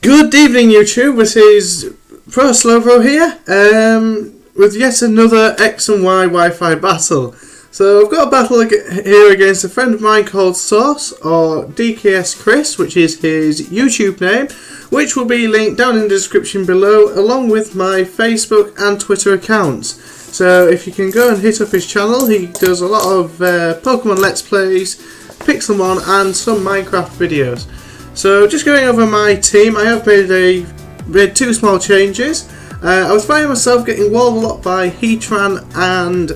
Good evening, YouTube. This is ProSlowbro here, with yet another X and Y Wi-Fi battle. So I've got a battle here against a friend of mine called Source, or DKS Chris, which is his YouTube name, which will be linked down in the description below, along with my Facebook and Twitter accounts. So if you can go and hit up his channel, he does a lot of Pokemon Let's Plays, Pixelmon, and some Minecraft videos. So just going over my team, I have made two small changes. I was finding myself getting walled a lot by Heatran and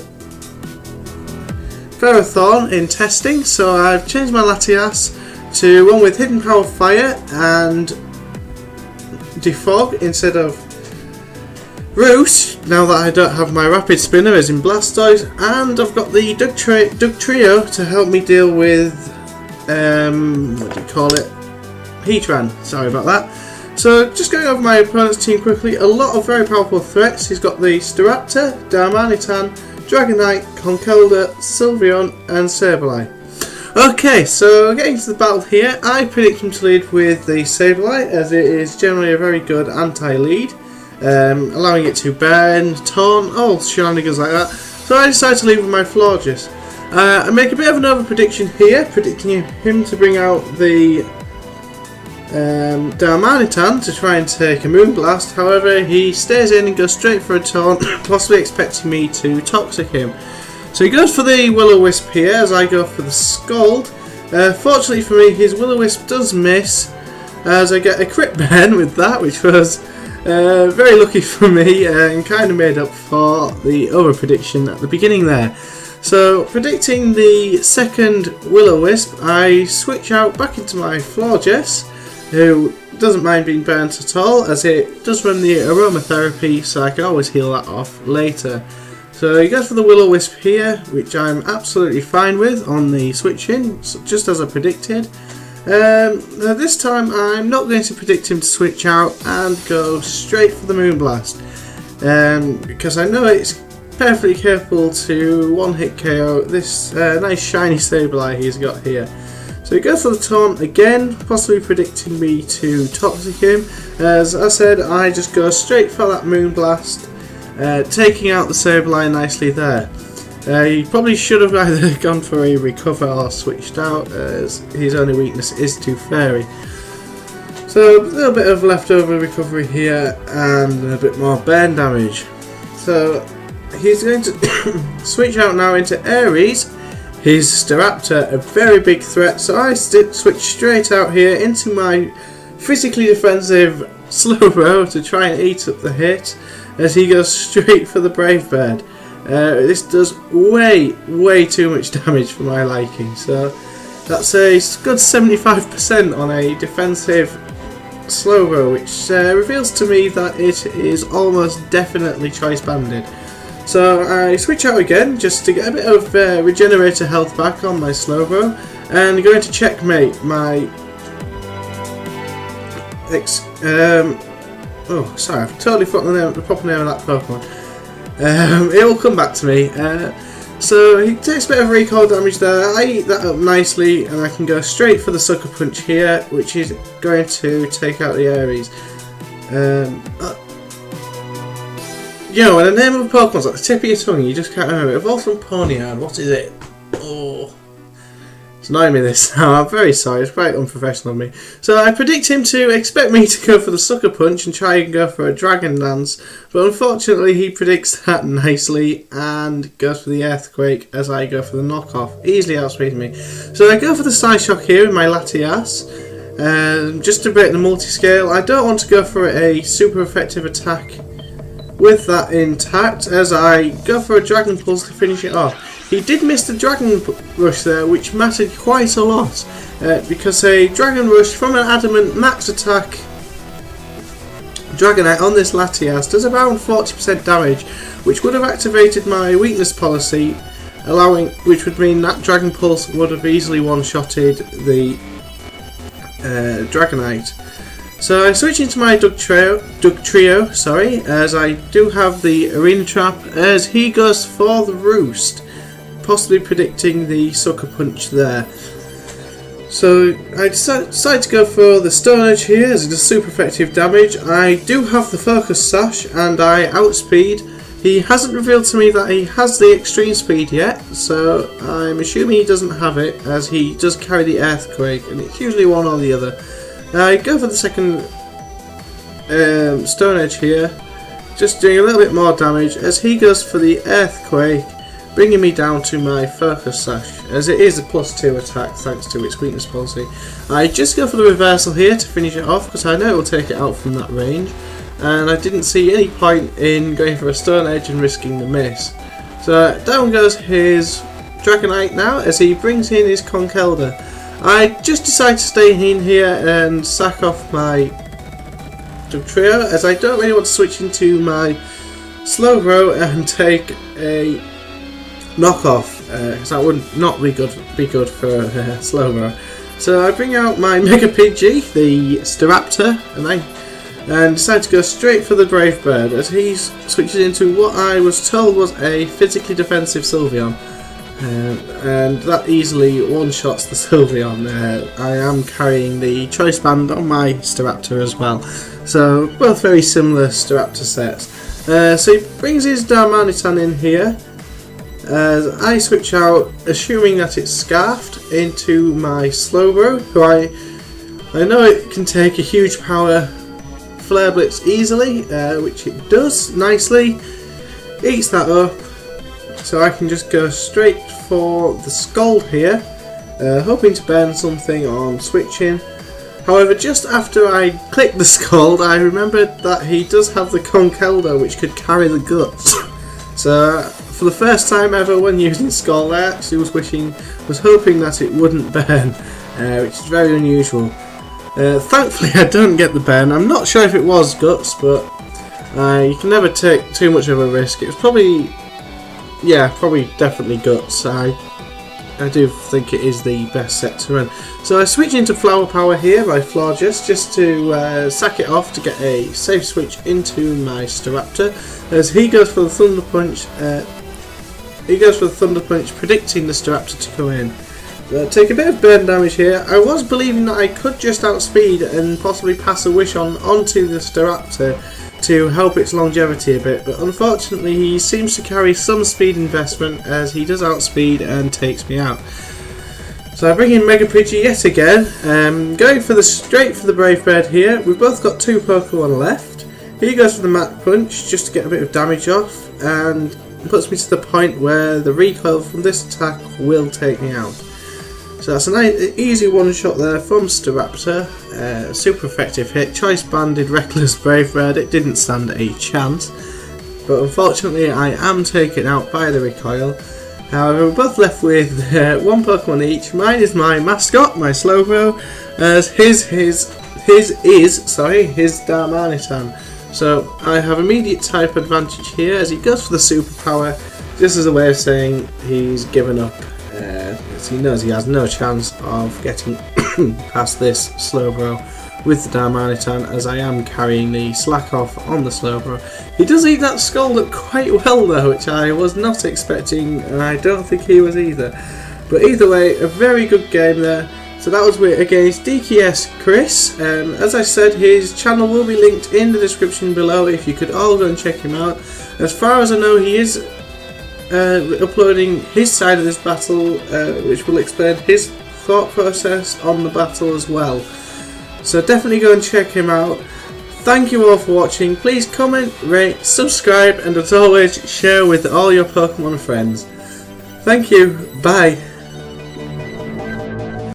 Ferrothorn in testing, so I've changed my Latias to one with Hidden Power Fire and Defog instead of Roost, now that I don't have my Rapid Spinner as in Blastoise, and I've got the Doug Trio to help me deal with, what do you call it? Heatran, sorry about that. So just going over my opponent's team quickly, a lot of very powerful threats. He's got the Staraptor, Darmanitan, Dragonite, Conkeldurr, Sylveon and Sableye. Okay, so getting to the battle here, I predict him to lead with the Sableye, as it is generally a very good anti-lead, allowing it to bend, taunt, all shenanigans like that. So I decided to lead with my Florges. I make a bit of an over prediction here, predicting him to bring out the Darmanitan to try and take a Moonblast. However, he stays in and goes straight for a taunt, possibly expecting me to Toxic him. So he goes for the Will-O-Wisp here, as I go for the Scald. Fortunately for me, his Will-O-Wisp does miss, as I get a crit burn with that, which was very lucky for me, and kind of made up for the over prediction at the beginning there. So, predicting the second Will-O-Wisp, I switch out back into my Florges, who doesn't mind being burnt at all, as it does run the aromatherapy, so I can always heal that off later. So he goes for the Will-O-Wisp here, which I'm absolutely fine with on the switch in, just as I predicted. Now this time I'm not going to predict him to switch out and go straight for the Moonblast, because I know it's perfectly capable to one-hit KO this nice shiny Sableye he's got here. So he goes for the taunt again, possibly predicting me to Toxic him. As I said, I just go straight for that Moonblast, taking out the Sableye nicely there. He probably should have either gone for a Recover or switched out, as his only weakness is to Fairy. So a little bit of leftover recovery here and a bit more burn damage. So he's going to switch out now into Aries. His Staraptor, a very big threat, so I switch straight out here into my physically defensive Slowbro to try and eat up the hit, as he goes straight for the Brave Bird. This does way too much damage for my liking, so that's a good 75% on a defensive Slowbro, which reveals to me that it is almost definitely Choice Banded. So I switch out again just to get a bit of regenerator health back on my Slowbro, and going to checkmate my oh, sorry, I've totally forgotten the proper name of that Pokemon. It will come back to me. So he takes a bit of recoil damage there. I eat that up nicely, and I can go straight for the Sucker Punch here, which is going to take out the Aries. You know, when the name of a Pokemon's at the tip of your tongue, you just can't remember it. Evolved from Ponyard, what is it? Oh, it's annoying me this now. I'm very sorry, it's quite unprofessional of me. So I predict him to expect me to go for the Sucker Punch and try and go for a Dragon Dance, but unfortunately he predicts that nicely and goes for the Earthquake as I go for the knockoff, easily outspeeding me. So I go for the Psyshock here with my Latias, just to break the multi-scale. I don't want to go for a super effective attack with that intact, as I go for a Dragon Pulse to finish it off. He did miss the Dragon Rush there, which mattered quite a lot, because a Dragon Rush from an Adamant max attack Dragonite on this Latias does around 40% damage, which would have activated my weakness policy, which would mean that Dragon Pulse would have easily one-shotted the Dragonite. So I switch into my Doug Trio, as I do have the Arena Trap, as he goes for the Roost, possibly predicting the Sucker Punch there. So I decided to go for the Stone Edge here as it does super effective damage. I do have the Focus Sash and I outspeed. He hasn't revealed to me that he has the extreme speed yet, so I'm assuming he doesn't have it as he does carry the Earthquake and it's usually one or the other. I go for the second Stone Edge here, just doing a little bit more damage as he goes for the Earthquake, bringing me down to my Focus Sash, as it is a +2 attack thanks to its weakness policy. I just go for the reversal here to finish it off because I know it will take it out from that range, and I didn't see any point in going for a Stone Edge and risking the miss. So down goes his Dragonite now as he brings in his Conkeldurr. I just decide to stay in here and sack off my trio as I don't really want to switch into my Slowbro and take a knockoff because that would not be good for Slowbro. So I bring out my Mega Pidgey, the Staraptor, and decide to go straight for the Brave Bird as he switches into what I was told was a physically defensive Sylveon. And that easily one-shots the Sylveon. I am carrying the Choice Band on my Staraptor as well, so both very similar Staraptor sets. So he brings his Darmanitan in here as I switch out, assuming that it's Scarfed, into my Slowbro, who I know it can take a huge power Flare Blitz easily, which it does nicely, eats that up. So I can just go straight for the Scald here, hoping to burn something on switching. However, just after I clicked the Scald, I remembered that he does have the Conkeldurr, which could carry the Guts. So for the first time ever when using Scald, I actually was hoping that it wouldn't burn, which is very unusual. Thankfully, I don't get the burn. I'm not sure if it was Guts, but you can never take too much of a risk. It was probably definitely Guts. I do think it is the best set to run. So I switch into Flower Power here by Florges just to sack it off to get a safe switch into my Staraptor as he goes for the Thunder Punch. Predicting the Staraptor to go in. Take a bit of burn damage here. I was believing that I could just outspeed and possibly pass a wish onto the Staraptor to help its longevity a bit, but unfortunately he seems to carry some speed investment as he does outspeed and takes me out. So I bring in Mega Pidgey yet again, going straight for the Brave Bird here. We've both got 2 Pokemon left. He goes for the Mach Punch just to get a bit of damage off and puts me to the point where the recoil from this attack will take me out. So that's a nice, easy one shot there from Staraptor. Super effective hit. Choice Banded Reckless Brave Bird. It didn't stand a chance. But unfortunately I am taken out by the recoil. However, we're both left with 1 Pokemon each. Mine is my mascot, my Slowbro, as his is Darmanitan. So I have immediate type advantage here as he goes for the superpower, just as a way of saying he's given up. As he knows he has no chance of getting past this Slowbro with the Darmanitan, as I am carrying the slack off on the Slowbro. He does eat that Scald up quite well though, which I was not expecting, and I don't think he was either. But either way, a very good game there. So that was against DKS Chris. As I said, his channel will be linked in the description below if you could all go and check him out. As far as I know, he is uploading his side of this battle, which will explain his thought process on the battle as well. So definitely go and check him out. Thank you all for watching. Please comment, rate, subscribe, and as always, share with all your Pokemon friends. Thank you. Bye.